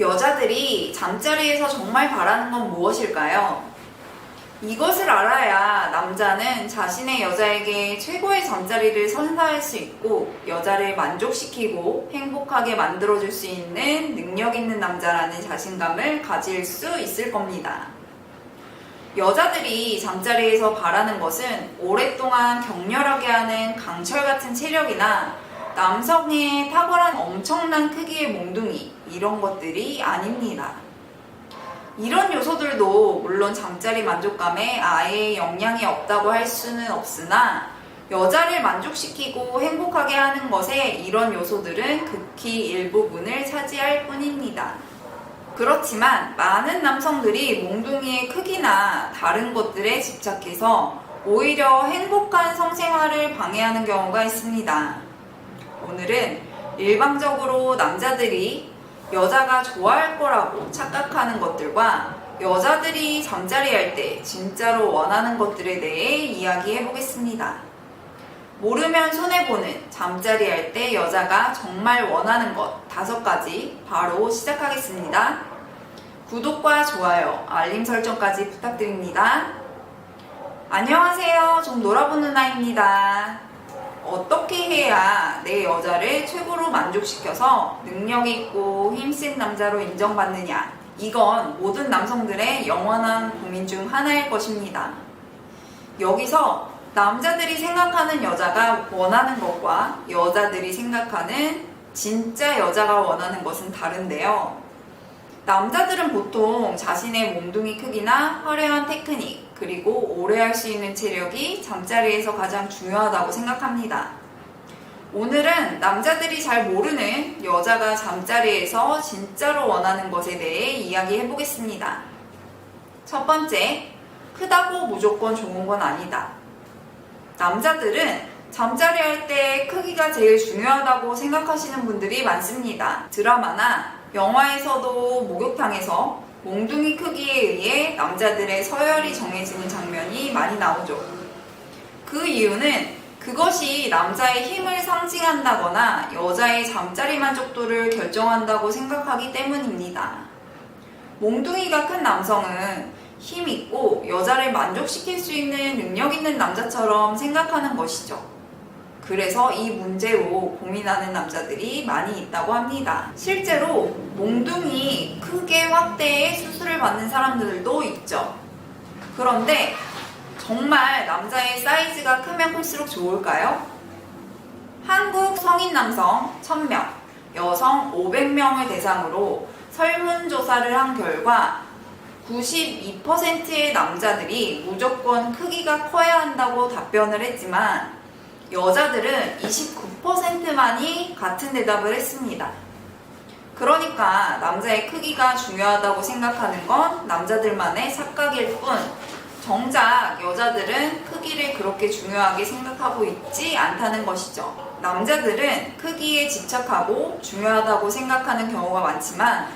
여자들이 잠자리에서 정말 바라는 건 무엇일까요? 이것을 알아야 남자는 자신의 여자에게 최고의 잠자리를 선사할 수 있고 여자를 만족시키고 행복하게 만들어줄 수 있는 능력 있는 남자라는 자신감을 가질 수 있을 겁니다. 여자들이 잠자리에서 바라는 것은 오랫동안 격렬하게 하는 강철 같은 체력이나 남성의 탁월한 엄청난 크기의 몽둥이 이런 것들이 아닙니다. 이런 요소들도 물론 잠자리 만족감에 아예 영향이 없다고 할 수는 없으나 여자를 만족시키고 행복하게 하는 것에 이런 요소들은 극히 일부분을 차지할 뿐입니다. 그렇지만 많은 남성들이 몽둥이의 크기나 다른 것들에 집착해서 오히려 행복한 성생활을 방해하는 경우가 있습니다. 오늘은 일방적으로 남자들이 여자가 좋아할 거라고 착각하는 것들과 여자들이 잠자리할 때 진짜로 원하는 것들에 대해 이야기해 보겠습니다. 모르면 손해보는 잠자리할 때 여자가 정말 원하는 것 5가지 바로 시작하겠습니다. 구독과 좋아요, 알림 설정까지 부탁드립니다. 안녕하세요. 좀 놀아보는 누나입니다. 어떻게 해야 내 여자를 최고로 만족시켜서 능력있고 힘센 남자로 인정받느냐? 이건 모든 남성들의 영원한 고민 중 하나일 것입니다. 여기서 남자들이 생각하는 여자가 원하는 것과 여자들이 생각하는 진짜 여자가 원하는 것은 다른데요. 남자들은 보통 자신의 몸뚱이 크기나 화려한 테크닉, 그리고 오래 할 수 있는 체력이 잠자리에서 가장 중요하다고 생각합니다. 오늘은 남자들이 잘 모르는 여자가 잠자리에서 진짜로 원하는 것에 대해 이야기해 보겠습니다. 첫 번째, 크다고 무조건 좋은 건 아니다. 남자들은 잠자리 할 때 크기가 제일 중요하다고 생각하시는 분들이 많습니다. 드라마나 영화에서도 목욕탕에서 몽둥이 크기에 의해 남자들의 서열이 정해지는 장면이 많이 나오죠. 그 이유는 그것이 남자의 힘을 상징한다거나 여자의 잠자리 만족도를 결정한다고 생각하기 때문입니다. 몽둥이가 큰 남성은 힘 있고 여자를 만족시킬 수 있는 능력 있는 남자처럼 생각하는 것이죠. 그래서 이 문제로 고민하는 남자들이 많이 있다고 합니다. 실제로 몽둥이 크게 확대해 수술을 받는 사람들도 있죠. 그런데 정말 남자의 사이즈가 크면 클수록 좋을까요? 한국 성인 남성 1000명, 여성 500명을 대상으로 설문조사를 한 결과 92%의 남자들이 무조건 크기가 커야 한다고 답변을 했지만 여자들은 29%만이 같은 대답을 했습니다. 그러니까 남자의 크기가 중요하다고 생각하는 건 남자들만의 착각일 뿐 정작 여자들은 크기를 그렇게 중요하게 생각하고 있지 않다는 것이죠. 남자들은 크기에 집착하고 중요하다고 생각하는 경우가 많지만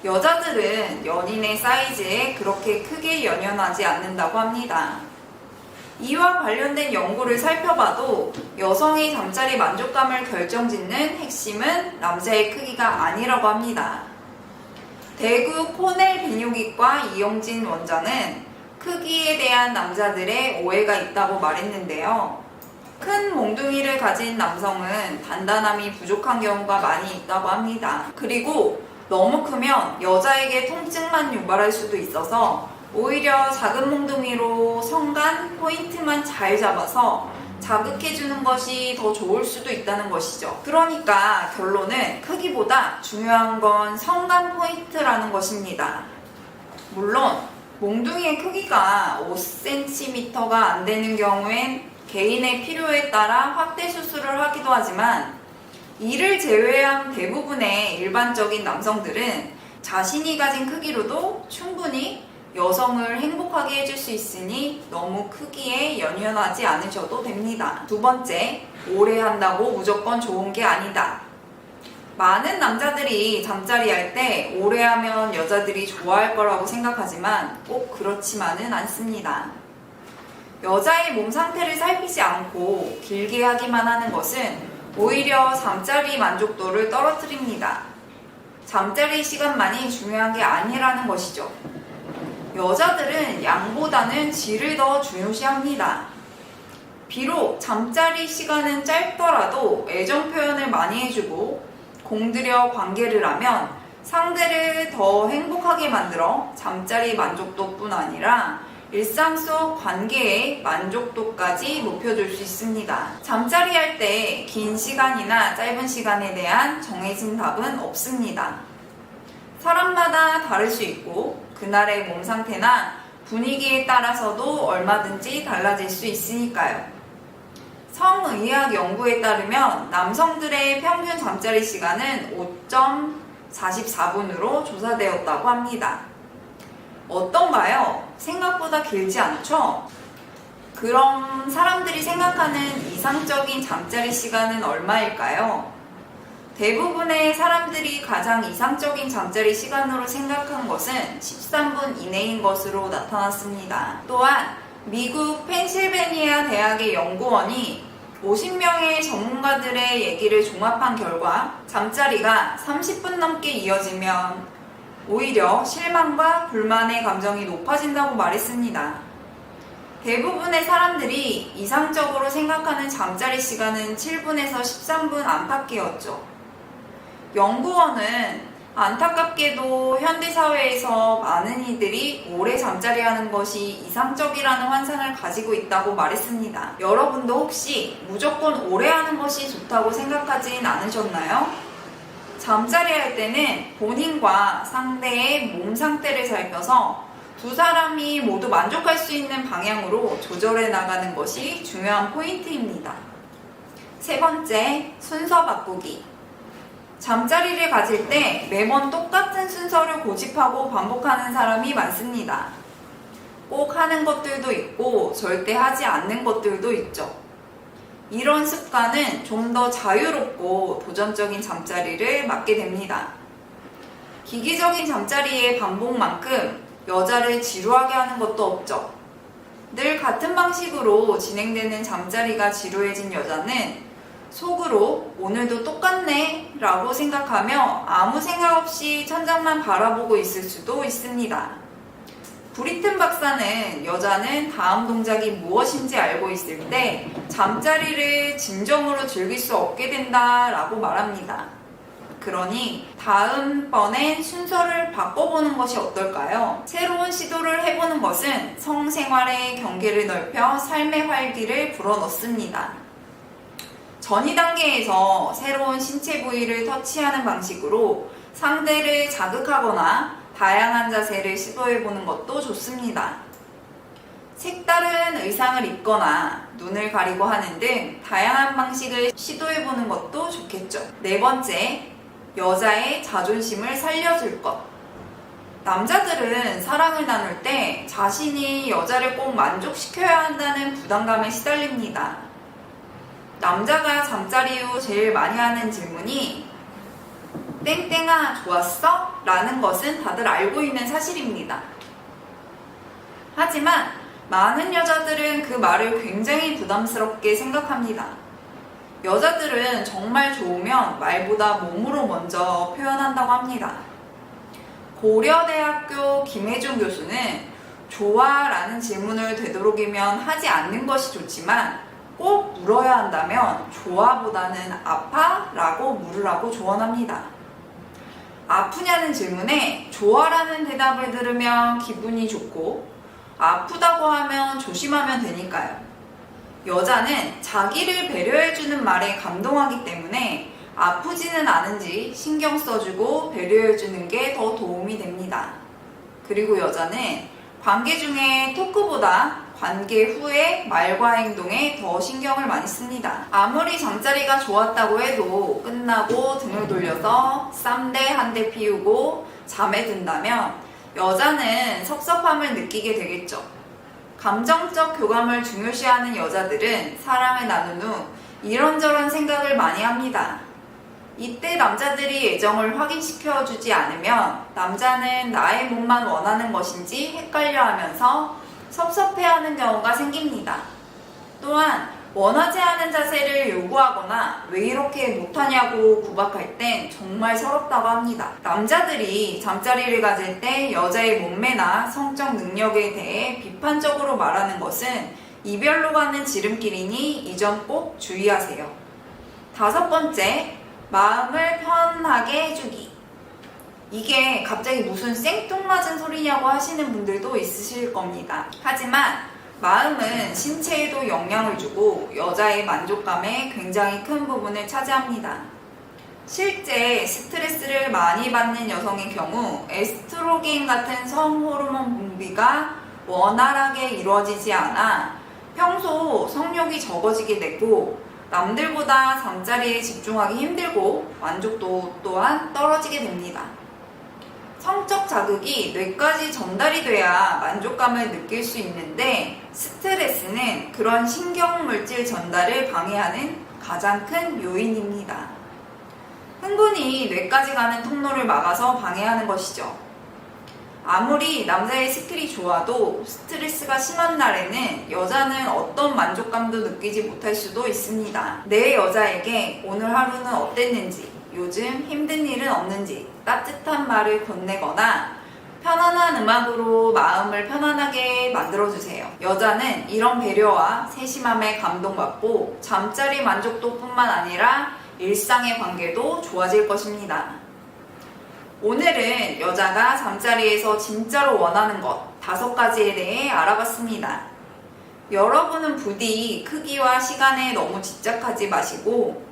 여자들은 연인의 사이즈에 그렇게 크게 연연하지 않는다고 합니다. 이와 관련된 연구를 살펴봐도 여성의 잠자리 만족감을 결정짓는 핵심은 남자의 크기가 아니라고 합니다. 대구 코넬 비뇨기과 이용진 원장은 크기에 대한 남자들의 오해가 있다고 말했는데요. 큰 몽둥이를 가진 남성은 단단함이 부족한 경우가 많이 있다고 합니다. 그리고 너무 크면 여자에게 통증만 유발할 수도 있어서 오히려 작은 몽둥이로 성간 포인트만 잘 잡아서 자극해주는 것이 더 좋을 수도 있다는 것이죠. 그러니까 결론은 크기보다 중요한 건 성간 포인트라는 것입니다. 물론 몽둥이의 크기가 5cm가 안 되는 경우엔 개인의 필요에 따라 확대 수술을 하기도 하지만 이를 제외한 대부분의 일반적인 남성들은 자신이 가진 크기로도 충분히 여성을 행복하게 해줄 수 있으니 너무 크기에 연연하지 않으셔도 됩니다. 두 번째, 오래 한다고 무조건 좋은 게 아니다. 많은 남자들이 잠자리 할 때 오래 하면 여자들이 좋아할 거라고 생각하지만 꼭 그렇지만은 않습니다. 여자의 몸 상태를 살피지 않고 길게 하기만 하는 것은 오히려 잠자리 만족도를 떨어뜨립니다. 잠자리 시간만이 중요한 게 아니라는 것이죠. 여자들은 양보다는 질을 더 중요시합니다. 비록 잠자리 시간은 짧더라도 애정 표현을 많이 해주고 공들여 관계를 하면 상대를 더 행복하게 만들어 잠자리 만족도뿐 아니라 일상 속 관계의 만족도까지 높여줄 수 있습니다. 잠자리 할 때 긴 시간이나 짧은 시간에 대한 정해진 답은 없습니다. 사람마다 다를 수 있고 그날의 몸 상태나 분위기에 따라서도 얼마든지 달라질 수 있으니까요. 성의학 연구에 따르면 남성들의 평균 잠자리 시간은 5.44분으로 조사되었다고 합니다. 어떤가요? 생각보다 길지 않죠? 그럼 사람들이 생각하는 이상적인 잠자리 시간은 얼마일까요? 대부분의 사람들이 가장 이상적인 잠자리 시간으로 생각한 것은 13분 이내인 것으로 나타났습니다. 또한 미국 펜실베니아 대학의 연구원이 50명의 전문가들의 얘기를 종합한 결과 잠자리가 30분 넘게 이어지면 오히려 실망과 불만의 감정이 높아진다고 말했습니다. 대부분의 사람들이 이상적으로 생각하는 잠자리 시간은 7분에서 13분 안팎이었죠. 연구원은 안타깝게도 현대사회에서 많은 이들이 오래 잠자리하는 것이 이상적이라는 환상을 가지고 있다고 말했습니다. 여러분도 혹시 무조건 오래 하는 것이 좋다고 생각하진 않으셨나요? 잠자리 할 때는 본인과 상대의 몸 상태를 살펴서 두 사람이 모두 만족할 수 있는 방향으로 조절해 나가는 것이 중요한 포인트입니다. 세 번째, 순서 바꾸기. 잠자리를 가질 때 매번 똑같은 순서를 고집하고 반복하는 사람이 많습니다. 꼭 하는 것들도 있고 절대 하지 않는 것들도 있죠. 이런 습관은 좀 더 자유롭고 도전적인 잠자리를 맞게 됩니다. 기기적인 잠자리의 반복만큼 여자를 지루하게 하는 것도 없죠. 늘 같은 방식으로 진행되는 잠자리가 지루해진 여자는 속으로 오늘도 똑같네 라고 생각하며 아무 생각 없이 천장만 바라보고 있을 수도 있습니다. 브리튼 박사는 여자는 다음 동작이 무엇인지 알고 있을 때 잠자리를 진정으로 즐길 수 없게 된다 라고 말합니다. 그러니 다음번엔 순서를 바꿔보는 것이 어떨까요? 새로운 시도를 해보는 것은 성생활의 경계를 넓혀 삶의 활기를 불어넣습니다. 전이 단계에서 새로운 신체 부위를 터치하는 방식으로 상대를 자극하거나 다양한 자세를 시도해보는 것도 좋습니다. 색다른 의상을 입거나 눈을 가리고 하는 등 다양한 방식을 시도해보는 것도 좋겠죠. 네 번째, 여자의 자존심을 살려줄 것. 남자들은 사랑을 나눌 때 자신이 여자를 꼭 만족시켜야 한다는 부담감에 시달립니다. 남자가 잠자리 후 제일 많이 하는 질문이 땡땡아 좋았어? 라는 것은 다들 알고 있는 사실입니다. 하지만 많은 여자들은 그 말을 굉장히 부담스럽게 생각합니다. 여자들은 정말 좋으면 말보다 몸으로 먼저 표현한다고 합니다. 고려대학교 김혜중 교수는 좋아? 라는 질문을 되도록이면 하지 않는 것이 좋지만 꼭 물어야 한다면 좋아보다는 아파? 라고 물으라고 조언합니다. 아프냐는 질문에 좋아라는 대답을 들으면 기분이 좋고 아프다고 하면 조심하면 되니까요. 여자는 자기를 배려해주는 말에 감동하기 때문에 아프지는 않은지 신경 써주고 배려해주는 게 더 도움이 됩니다. 그리고 여자는 관계 중에 토크보다 관계 후에 말과 행동에 더 신경을 많이 씁니다. 아무리 잠자리가 좋았다고 해도 끝나고 등을 돌려서 쌈대 한 대 피우고 잠에 든다면 여자는 섭섭함을 느끼게 되겠죠. 감정적 교감을 중요시하는 여자들은 사랑을 나눈 후 이런저런 생각을 많이 합니다. 이때 남자들이 애정을 확인시켜주지 않으면 남자는 나의 몸만 원하는 것인지 헷갈려 하면서 섭섭해하는 경우가 생깁니다. 또한 원하지 않은 자세를 요구하거나 왜 이렇게 못하냐고 구박할 땐 정말 서럽다고 합니다. 남자들이 잠자리를 가질 때 여자의 몸매나 성적 능력에 대해 비판적으로 말하는 것은 이별로 가는 지름길이니 이 점 꼭 주의하세요. 5번째, 마음을 편하게 해주기. 이게 갑자기 무슨 생뚱맞은 소리냐고 하시는 분들도 있으실 겁니다. 하지만 마음은 신체에도 영향을 주고 여자의 만족감에 굉장히 큰 부분을 차지합니다. 실제 스트레스를 많이 받는 여성의 경우 에스트로겐 같은 성호르몬 분비가 원활하게 이루어지지 않아 평소 성욕이 적어지게 되고 남들보다 잠자리에 집중하기 힘들고 만족도 또한 떨어지게 됩니다. 성적 자극이 뇌까지 전달이 돼야 만족감을 느낄 수 있는데 스트레스는 그런 신경물질 전달을 방해하는 가장 큰 요인입니다. 흥분이 뇌까지 가는 통로를 막아서 방해하는 것이죠. 아무리 남자의 스킬이 좋아도 스트레스가 심한 날에는 여자는 어떤 만족감도 느끼지 못할 수도 있습니다. 내 여자에게 오늘 하루는 어땠는지, 요즘 힘든 일은 없는지 따뜻한 말을 건네거나 편안한 음악으로 마음을 편안하게 만들어주세요. 여자는 이런 배려와 세심함에 감동받고 잠자리 만족도뿐만 아니라 일상의 관계도 좋아질 것입니다. 오늘은 여자가 잠자리에서 진짜로 원하는 것 5가지에 대해 알아봤습니다. 여러분은 부디 크기와 시간에 너무 집착하지 마시고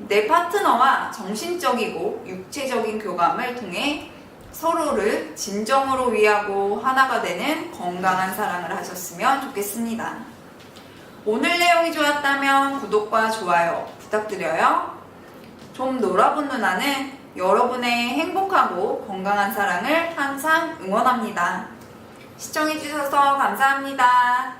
내 파트너와 정신적이고 육체적인 교감을 통해 서로를 진정으로 위하고 하나가 되는 건강한 사랑을 하셨으면 좋겠습니다. 오늘 내용이 좋았다면 구독과 좋아요 부탁드려요. 좀 놀아본 누나는 여러분의 행복하고 건강한 사랑을 항상 응원합니다. 시청해주셔서 감사합니다.